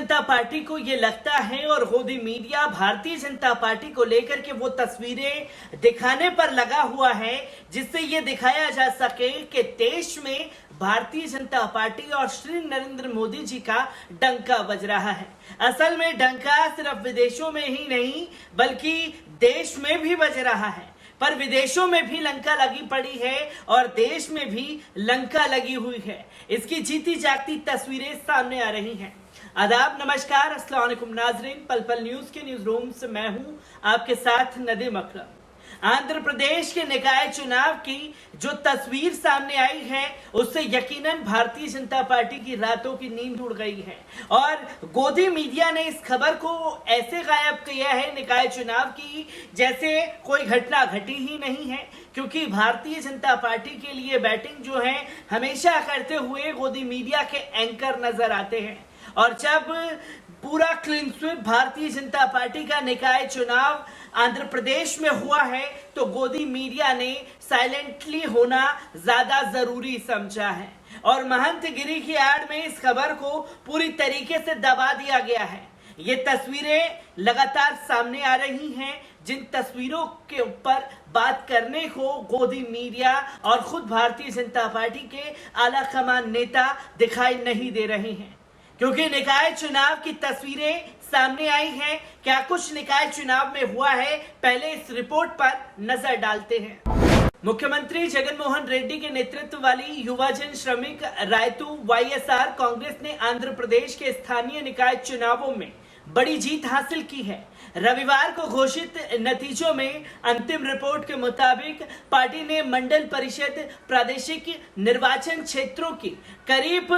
जनता party को ये लगता है और गोदी मीडिया भारतीय जनता पार्टी को लेकर के वो तस्वीरें दिखाने पर लगा हुआ है जिससे ये दिखाया जा सके कि देश में भारतीय जनता पार्टी और श्री नरेंद्र मोदी जी का डंका बज रहा है। असल में डंका सिर्फ विदेशों में ही नहीं बल्कि देश में भी बज रहा है, पर विदेशों में भी लंका लगी पड़ी है और देश में भी लंका लगी हुई है। इसकी जीती जागती तस्वीरें सामने आ रही हैं। आदाब, नमस्कार, अस्सलाम वालेकुम नाजरीन। पल पल न्यूज के न्यूज रूम से मैं हूं आपके साथ नदीम अकरम। आंध्र प्रदेश के निकाय चुनाव की जो तस्वीर सामने आई है उससे यकीनन भारतीय जनता पार्टी की रातों की नींद उड़ गई है और गोदी मीडिया ने इस खबर को ऐसे गायब किया है निकाय चुनाव की जैसे कोई घटना घटी ही नहीं है, क्योंकि भारतीय जनता पार्टी के लिए बैटिंग जो है हमेशा करते हुए गोदी मीडिया के एंकर नजर आते हैं। और जब पूरा clean sweep Bharatiya Janata party का निकाय चुनाव आंध्र प्रदेश में हुआ है तो गोदी मीडिया ने साइलेंटली होना ज्यादा जरूरी समझा है और महंत गिरी की आड़ में इस खबर को पूरी तरीके से दबा दिया गया है। ये तस्वीरें लगातार सामने आ रही हैं जिन तस्वीरों के ऊपर बात करने को गोदी मीडिया और खुद भारतीय जनता पार्टी के आला कमान नेता दिखाई नहीं दे रहे हैं, क्योंकि निकाय चुनाव की तस्वीरें सामने आई हैं। क्या कुछ निकाय चुनाव में हुआ है, पहले इस रिपोर्ट पर नजर डालते हैं। मुख्यमंत्री जगन मोहन रेड्डी के नेतृत्व वाली युवा जन श्रमिक रायतू वाईएसआर कांग्रेस ने आंध्र प्रदेश के स्थानीय निकाय चुनावों में बड़ी जीत हासिल की है। रविवार को घोषित नतीजों में अंतिम रिपोर्ट के मुताबिक पार्टी ने मंडल परिषद प्रादेशिक निर्वाचन क्षेत्रों की करीब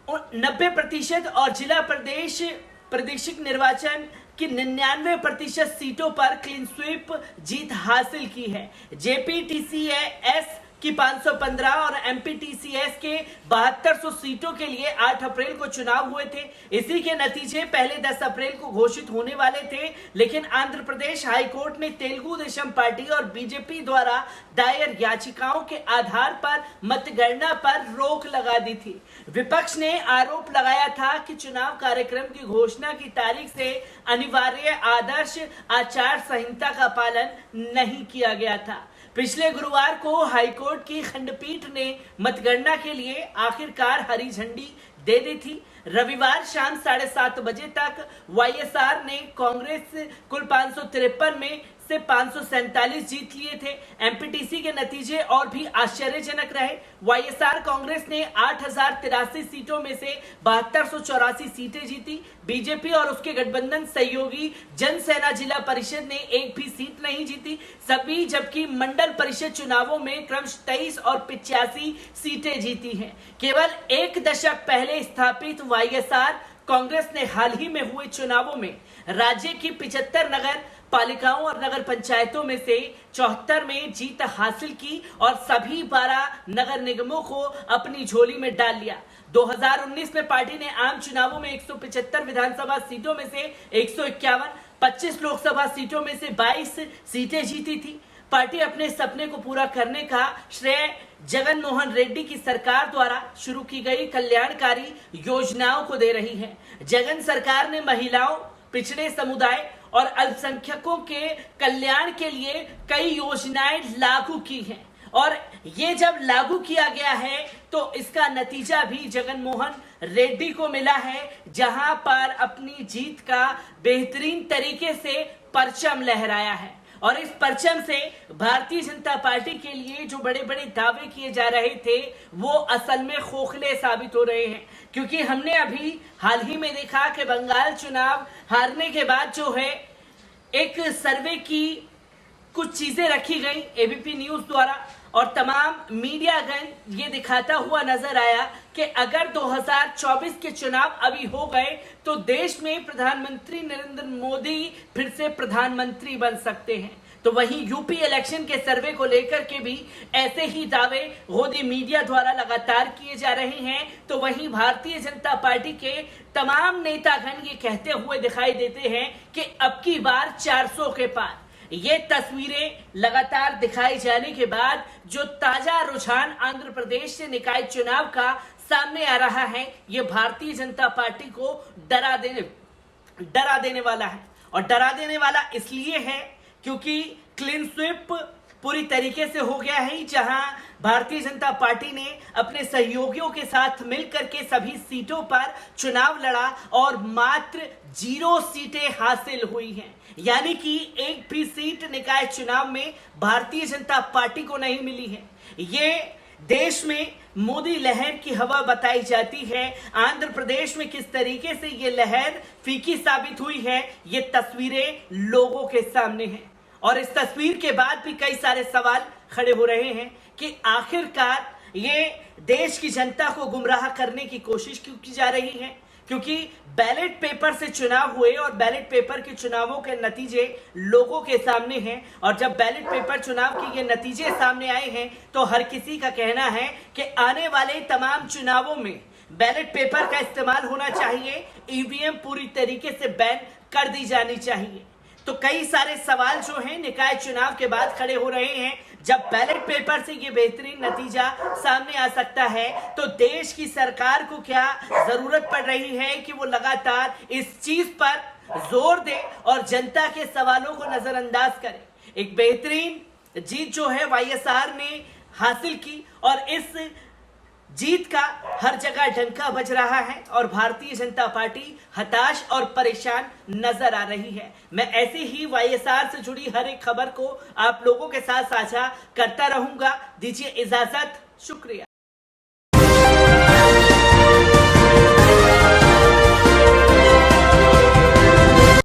90% और जिला प्रादेशिक निर्वाचन की 99% सीटों पर क्लीन स्वीप जीत हासिल की है। जेपीटीसीएस की 515 और एमपीटीसीएस के 7200 सीटों के लिए 8 अप्रैल को चुनाव हुए थे। इसी के नतीजे पहले 10 अप्रैल को घोषित होने वाले थे, लेकिन आंध्र प्रदेश हाई कोर्ट ने तेलुगु देशम पार्टी और बीजेपी द्वारा दायर याचिकाओं के आधार पर मतगणना पर रोक लगा दी थी। विपक्ष ने आरोप लगाया था कि चुनाव कार्यक्रम की घोषणा की तारीख से अनिवार्य आदर्श आचार संहिता का पालन नहीं किया गया था। पिछले गुरुवार को हाईकोर्ट की खंडपीठ ने मतगणना के लिए आखिरकार हरी झंडी दे दी थी। रविवार शाम 7:30 बजे तक वाईएसआर ने कांग्रेस कुल 553 में से 547 जीत लिए थे। एमपीटीसी के नतीजे और भी आश्चर्यजनक रहे। वाईएसआर कांग्रेस ने 8083 सीटों में से 7284 सीटें जीती। बीजेपी और उसके गठबंधन सहयोगी जनसेना जिला परिषद ने एक भी सीट नहीं जीती सभी, जबकि मंडल परिषद चुनावों में क्रमश 23 और 85 सीटें जीती हैं। केवल एक दशक पहले स्थापित वाईएसआर कांग्रेस ने हाल ही में हुए चुनावों में राज्य की 75 नगर पालिकाओं और नगर पंचायतों में से 74 में जीत हासिल की और सभी 12 नगर निगमों को अपनी झोली में डाल लिया। 2019 में पार्टी ने आम चुनावों में 175 विधानसभा सीटों में से 151, 25 लोकसभा सीटों में से 22 सीटें जीती थी। पार्टी अपने सपने को पूरा करने का श्रेय जगन मोहन रेड्डी की सरकार द्वारा शुरू की गई कल्याणकारी योजनाओं को दे रही है। जगन सरकार ने महिलाओं, पिछड़े समुदाय और अल्पसंख्यकों के कल्याण के लिए कई योजनाएं लागू की हैं और ये जब लागू किया गया है तो इसका नतीजा भी जगन मोहन रेड्डी को मिला है, जहां पर अपनी जीत का बेहतरीन तरीके से परचम लहराया है। और इस परचम से भारतीय जनता पार्टी के लिए जो बड़े बड़े दावे किए जा रहे थे वो असल में खोखले साबित हो रहे हैं, क्योंकि हमने अभी हाल ही में देखा कि बंगाल चुनाव हारने के बाद जो है एक सर्वे की कुछ चीजें रखी गई एबीपी न्यूज द्वारा और तमाम मीडियागण ये दिखाता हुआ नजर आया कि अगर 2024 के चुनाव अभी हो गए तो देश में प्रधानमंत्री नरेंद्र मोदी फिर से प्रधानमंत्री बन सकते हैं। तो वहीं यूपी इलेक्शन के सर्वे को लेकर के भी ऐसे ही दावे गोदी मीडिया द्वारा लगातार किए जा रहे हैं। तो वहीं भारतीय जनता पार्टी के तमाम नेतागण ये कहते हुए दिखाई देते हैं कि अब की बार 400 के पार। ये तस्वीरें लगातार दिखाई जाने के बाद जो ताजा रुझान आंध्र प्रदेश से निकाय चुनाव का सामने आ रहा है, ये भारतीय जनता पार्टी को डरा देने वाला है। और डरा देने वाला इसलिए है क्योंकि क्लीन स्वीप पूरी तरीके से हो गया है, जहां भारतीय जनता पार्टी ने अपने सहयोगियों के साथ मिलकर के सभी सीटों पर चुनाव लड़ा और मात्र 0 सीटें हासिल हुई हैं। यानी कि एक भी सीट निकाय चुनाव में भारतीय जनता पार्टी को नहीं मिली है। ये देश में मोदी लहर की हवा बताई जाती है। आंध्र प्रदेश में किस तरीके से ये लहर फीकी साबित हुई है, ये तस्वीरें लोगों के सामने हैं। और इस तस्वीर के बाद भी कई सारे सवाल खड़े हो रहे हैं कि आखिरकार ये देश की जनता को गुमराह करने की कोशिश क्यों की जा रही है। क्योंकि बैलेट पेपर से चुनाव हुए और बैलेट पेपर के चुनावों के नतीजे लोगों के सामने हैं। और जब बैलेट पेपर चुनाव के ये नतीजे सामने आए हैं तो हर किसी का कहना है कि आने वाले तमाम चुनावों में बैलेट पेपर का इस्तेमाल होना चाहिए, ईवीएम पूरी तरीके से बैन कर दी जानी चाहिए। तो कई सारे सवाल जो हैं निकाय चुनाव के बाद खड़े हो रहे हैं। जब बैलेट पेपर से ये बेहतरीन नतीजा सामने आ सकता है तो देश की सरकार को क्या जरूरत पड़ रही है कि वो लगातार इस चीज पर जोर दे और जनता के सवालों को नजरअंदाज करे। एक बेहतरीन जीत जो है वाईएसआर ने हासिल की और इस जीत का हर जगह डंका बज रहा है और भारतीय जनता पार्टी हताश और परेशान नजर आ रही है। मैं ऐसे ही वाईएसआर से जुड़ी हर एक खबर को आप लोगों के साथ साझा करता रहूंगा। दीजिए इजाजत, शुक्रिया।